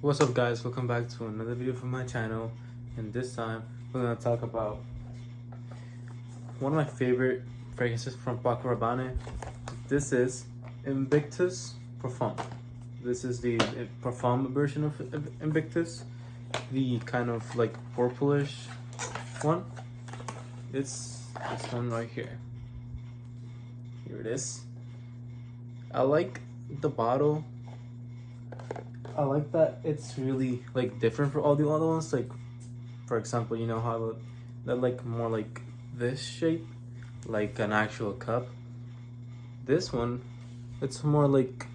What's up guys, welcome back to another video from my channel, and this time we're going to talk about one of my favorite fragrances from Pacco Rabanne. This is Invictus Parfum. This is the parfum version of Invictus, the kind of like purplish one. It's this one right here. Here it is. I like the bottle. I like that it's really like different for all the other ones. Like, for example, you know how they're like more like this shape, like an actual cup. This one, it's more like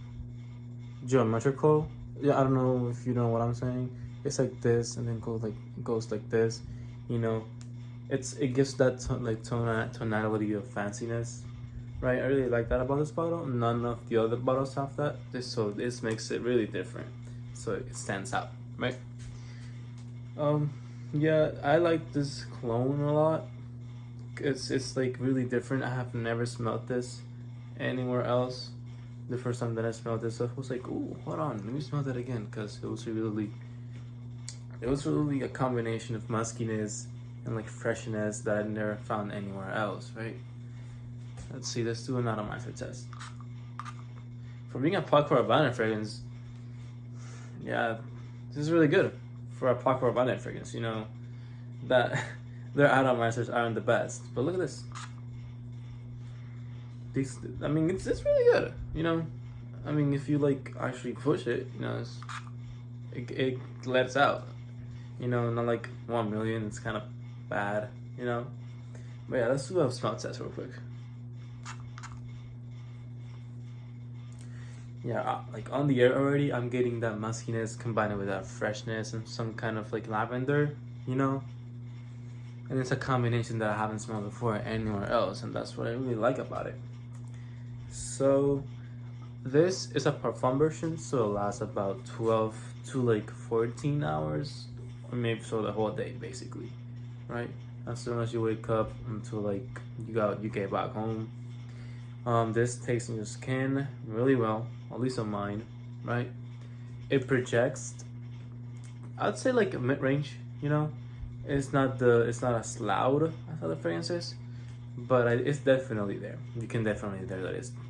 geometrical. Yeah, I don't know if you know what I'm saying. It's like this, and then goes like this. You know, it gives that tonality of fanciness, right? I really like that about this bottle. None of the other bottles have that. This makes it really different. So it stands out, right? Yeah, I like this cologne a lot. It's like really different. I have never smelled this anywhere else. The first time that I smelled this, I was like, "Ooh, hold on, let me smell that again," because it was really a combination of muskiness and like freshness that I never found anywhere else, right? Let's see, let's do an atomizer test. For being a Pacco Rabanne fragrance, yeah, this is really good for a Pacco Rabanne fragrance. You know that their atomizers aren't the best, but look at this. I mean, it's really good. You know, I mean, if you like actually push it, you know, it lets out. You know, not like 1 million. It's kind of bad. You know, but yeah, let's do a smell test real quick. Yeah, like on the air already, I'm getting that muskiness combined with that freshness and some kind of like lavender, you know? And it's a combination that I haven't smelled before anywhere else, and that's what I really like about it. So, this is a parfum version, so it lasts about 12 to like 14 hours, or maybe so the whole day basically, right? As soon as you wake up until like you get back home. This takes in your skin really well, at least on mine, right? It projects, I'd say like a mid-range, you know? It's not as loud as other fragrances, but it's definitely there. You can definitely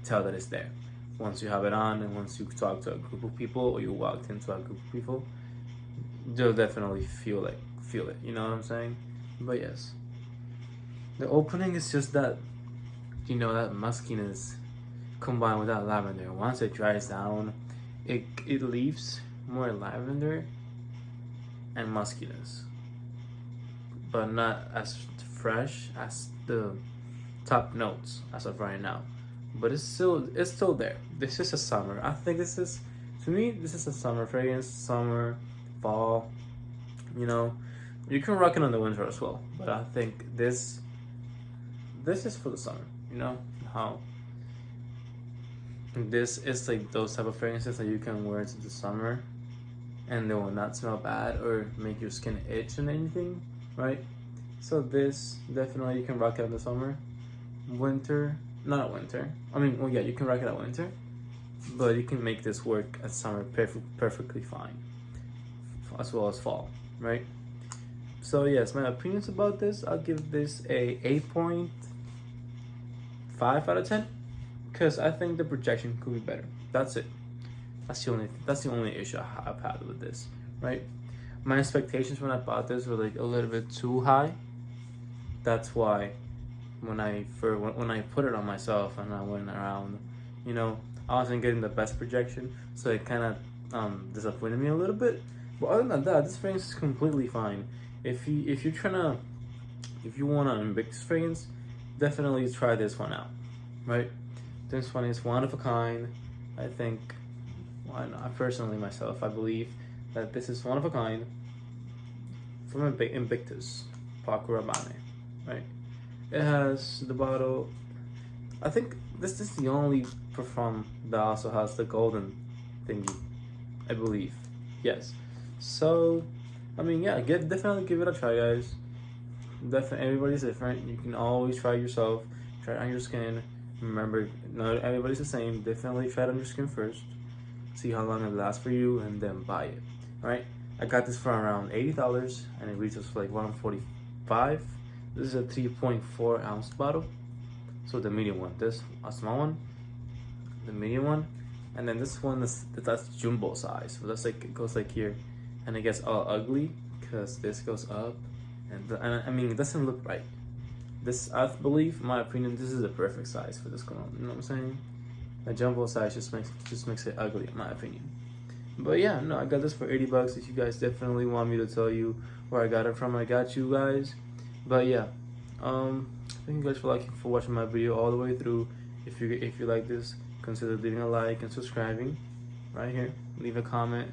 tell that it's there. Once you have it on and once you talk to a group of people or you walked into a group of people, you'll definitely feel it, you know what I'm saying? But yes. The opening is just that, you know, that muskiness combined with that lavender. Once it dries down, it leaves more lavender and muskiness, but not as fresh as the top notes as of right now. But it's still there. This is a summer. I think this is a summer fragrance, summer, fall. You know, you can rock it on the winter as well, but I think this is for the summer. You know how this is like those type of fragrances that you can wear to the summer and they will not smell bad or make your skin itch and anything, right? So this definitely you can rock it in the summer. Winter, not winter. I mean, well, yeah, you can rock it at winter, but you can make this work at summer perfectly fine, as well as fall, right? So yes, my opinions about this, I'll give this a 8.5 out of 10, because I think the projection could be better. That's it. That's the only issue I've had with this, right? My expectations when I bought this were like a little bit too high. That's why when I put it on myself and I went around, you know, I wasn't getting the best projection, so it kind of disappointed me a little bit. But other than that, this fragrance is completely fine. If you want an Invictus fragrance, definitely try this one out, right? This one is one of a kind. I think, well, I personally myself, I believe that this is one of a kind from Invictus, Pacco Rabanne, right? It has the bottle. I think this is the only perfume that also has the golden thingy, I believe. Yes. So, I mean, yeah, definitely give it a try, guys. Definitely, everybody's different. You can always try yourself. Try it on your skin. Remember, not everybody's the same. Definitely try it on your skin first. See how long it lasts for you, and then buy it. right? I got this for around $80 and it retails for like $145. This is a 3.4 ounce bottle. So the medium one, this a small one, the medium one, and then this one that's jumbo size. So that's like, it goes like here, and it gets all ugly because this goes up, and I mean, it doesn't look right. This, I believe, in my opinion, this is the perfect size for this cologne. You know what I'm saying? A jumbo size just makes it ugly, in my opinion. But yeah, no, I got this for $80. If you guys definitely want me to tell you where I got it from, I got you guys. But yeah, thank you guys for watching my video all the way through. If you like this, consider leaving a like and subscribing right here. Leave a comment,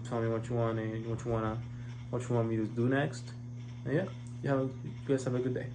tell me what you want and what you want me to do next. And yeah, you guys have a good day.